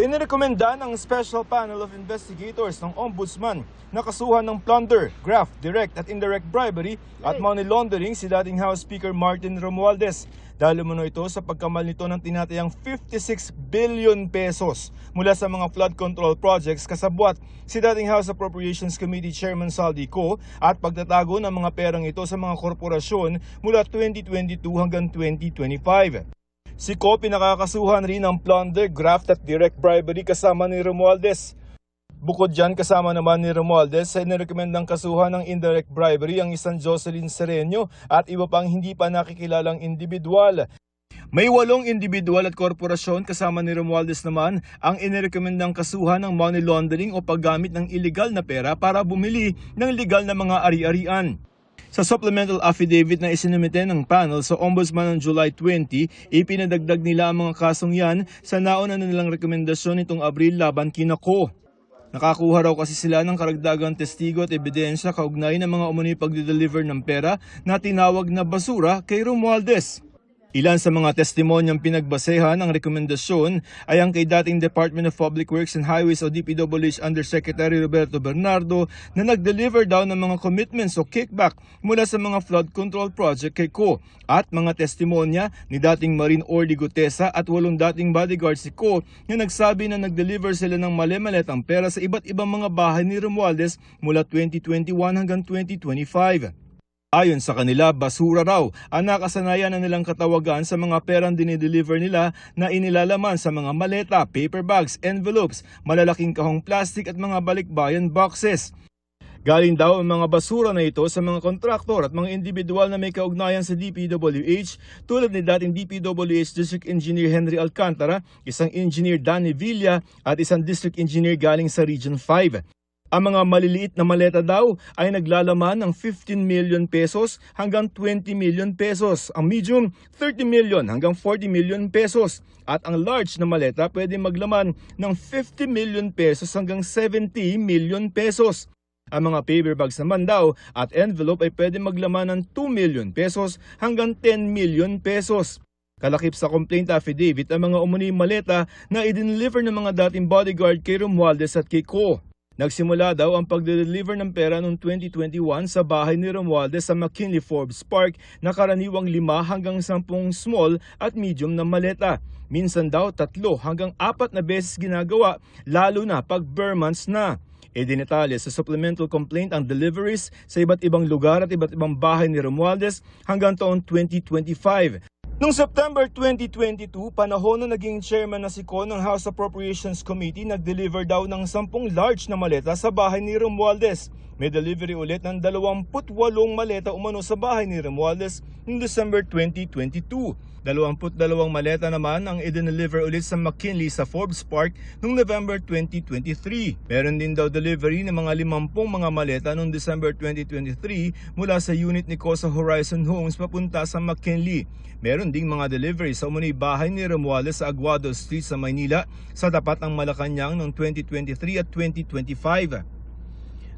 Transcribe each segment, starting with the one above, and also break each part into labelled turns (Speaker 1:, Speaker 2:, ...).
Speaker 1: Inirekomenda ng Special Panel of Investigators ng Ombudsman na kasuhan ng plunder, graft, direct at indirect bribery at money laundering si dating House Speaker Martin Romualdez. Dahil umano ito sa pagkamal nito ng tinatayang 56 billion pesos mula sa mga flood control projects kasabwat si dating House Appropriations Committee Chairman Saldi Co at pagtatago ng mga perang ito sa mga korporasyon mula 2022 hanggang 2025. Si Co pinakakasuhan rin ng plunder, graft at direct bribery kasama ni Romualdez. Bukod dyan, kasama naman ni Romualdez ay nirekomendang kasuhan ng indirect bribery ang isang Jocelyn Sereno at iba pang hindi pa nakikilalang individual. May 8 individual at korporasyon kasama ni Romualdez naman ang inirekomendang kasuhan ng money laundering o paggamit ng illegal na pera para bumili ng legal na mga ari-arian. Sa supplemental affidavit na isinumite ng panel sa Ombudsman noong July 20, ipinadagdag nila ang mga kasong yan sa nauna na nilang rekomendasyon nitong Abril laban kina Co. Nakakuha raw kasi sila ng karagdagang testigo at ebidensya kaugnay ng mga umano'y pagde-deliver ng pera na tinawag na basura kay Romualdez. Ilan sa mga testimonyang pinagbasehan ng rekomendasyon ay ang kay dating Department of Public Works and Highways o DPWH Undersecretary Roberto Bernardo na nag-deliver daw ng mga commitments o kickback mula sa mga flood control project kay Co at mga testimonya ni dating Marine Orly Gutesa at 8 dating bodyguards si Co na nagsabi na nag-deliver sila ng mali-maletang pera sa iba't ibang mga bahay ni Romualdez mula 2021 hanggang 2025. Ayon sa kanila, basura raw ang nakasanayan na nilang katawagan sa mga perang dinideliver nila na inilalaman sa mga maleta, paper bags, envelopes, malalaking kahong plastic at mga balikbayan boxes. Galing daw ang mga basura na ito sa mga kontraktor at mga individual na may kaugnayan sa DPWH tulad ni dating DPWH District Engineer Henry Alcantara, isang engineer Danny Villa at isang district engineer galing sa Region 5. Ang mga maliliit na maleta daw ay naglalaman ng 15 million pesos hanggang 20 million pesos. Ang medium, 30 million hanggang 40 million pesos. At ang large na maleta pwede maglaman ng 50 million pesos hanggang 70 million pesos. Ang mga paper bags naman daw at envelope ay pwede maglaman ng 2 million pesos hanggang 10 million pesos. Kalakip sa complaint affidavit ang mga umano'y maleta na i-deliver ng mga dating bodyguard kay Romualdez at kay Co. Nagsimula daw ang pagde-deliver ng pera noong 2021 sa bahay ni Romualdez sa McKinley Forbes Park na karaniwang 5 hanggang 10 small at medium na maleta. Minsan daw 3 hanggang 4 na beses ginagawa, lalo na pag bare months na. Idinitalya sa supplemental complaint ang deliveries sa iba't ibang lugar at iba't ibang bahay ni Romualdez hanggang taon 2025. Noong September 2022, panahon na naging chairman na si Co ng House Appropriations Committee, nag-deliver daw ng 10 large na maleta sa bahay ni Romualdez. May delivery ulit ng 28 maleta umano sa bahay ni Romualdez noong December 2022. 22 maleta naman ang i-deliver ulit sa McKinley sa Forbes Park noong November 2023. Meron din daw delivery ng mga 50 mga maleta noong December 2023 mula sa unit ni Co sa Horizon Homes papunta sa McKinley. Meron ding mga delivery sa umano'y bahay ni Romualdez sa Aguado Street sa Maynila sa tapat ng Malacanang noong 2023 at 2025.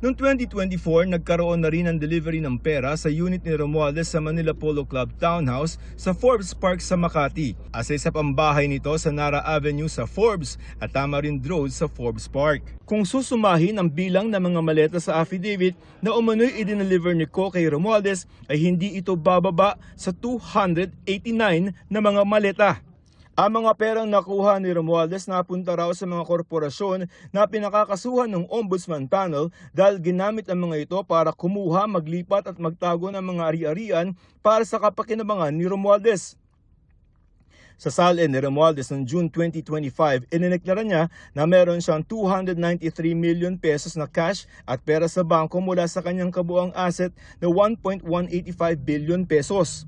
Speaker 1: Noong 2024, nagkaroon na rin ng delivery ng pera sa unit ni Romualdez sa Manila Polo Club Townhouse sa Forbes Park sa Makati. Asa isa pang bahay nito sa Nara Avenue sa Forbes at Tamarind Road sa Forbes Park. Kung susumahin ang bilang ng mga maleta sa affidavit na umano'y i-deliver ni Co kay Romualdez ay hindi ito bababa sa 289 na mga maleta. Ang mga perang nakuha ni Romualdez napunta raw sa mga korporasyon na pinakakasuhan ng Ombudsman Panel dahil ginamit ang mga ito para kumuha, maglipat at magtago ng mga ari-arian para sa kapakinabangan ni Romualdez. Sa salin ni Romualdez noong June 2025, inineklara niya na meron siyang 293 million pesos na cash at pera sa bangko mula sa kanyang kabuang asset na 1.185 billion pesos.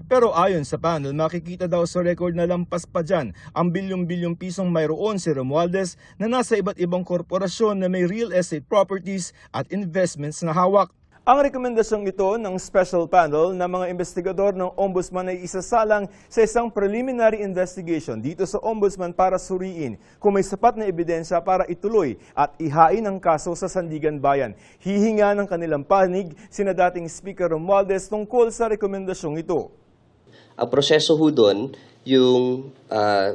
Speaker 1: Pero ayon sa panel, makikita daw sa record na lampas pa dyan ang bilyong-bilyong pisong mayroon si Romualdez na nasa iba't ibang korporasyon na may real estate properties at investments na hawak. Ang rekomendasyong ito ng special panel ng mga investigador ng Ombudsman ay isasalang sa isang preliminary investigation dito sa Ombudsman para suriin kung may sapat na ebidensya para ituloy at ihain ang kaso sa Sandigan Bayan. Hihinga ng kanilang panig sina dating Speaker Romualdez tungkol sa rekomendasyong ito.
Speaker 2: Ang proseso ho doon yung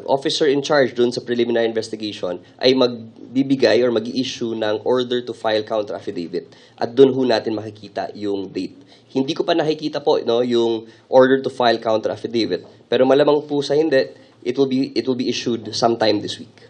Speaker 2: officer in charge dun sa preliminary investigation ay magbibigay or mag-i-issue ng order to file counter affidavit. At dun ho natin makikita yung date. Hindi ko pa nakikita po yung order to file counter affidavit. Pero malamang po sa hindi, it will be issued sometime this week.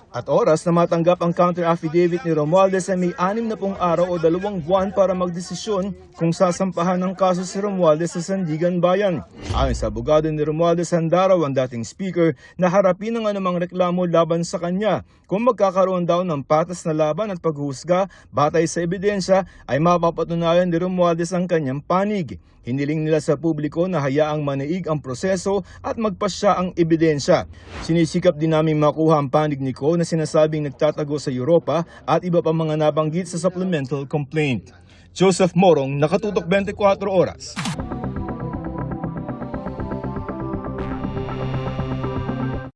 Speaker 1: At oras na matanggap ang counter affidavit ni Romualdez ay may 60 araw o 2 buwan para magdesisyon kung sasampahan ng kaso si Romualdez sa Sandigan Bayan. Ayon sa abogado ni Romualdez, handa raw ang dating speaker na harapin ang anumang reklamo laban sa kanya. Kung magkakaroon daw ng patas na laban at paghuhusga batay sa ebidensya ay mapapatunayan ni Romualdez ang kanyang panig. Hiniling nila sa publiko na hayaang manaig ang proseso at magpasya ang ebidensya. Sinisikap din namin makuha ang panig ni Ko na sinasabing nagtatago sa Europa at iba pa mga nabanggit sa supplemental complaint. Joseph Morong, Nakatutok 24 Oras.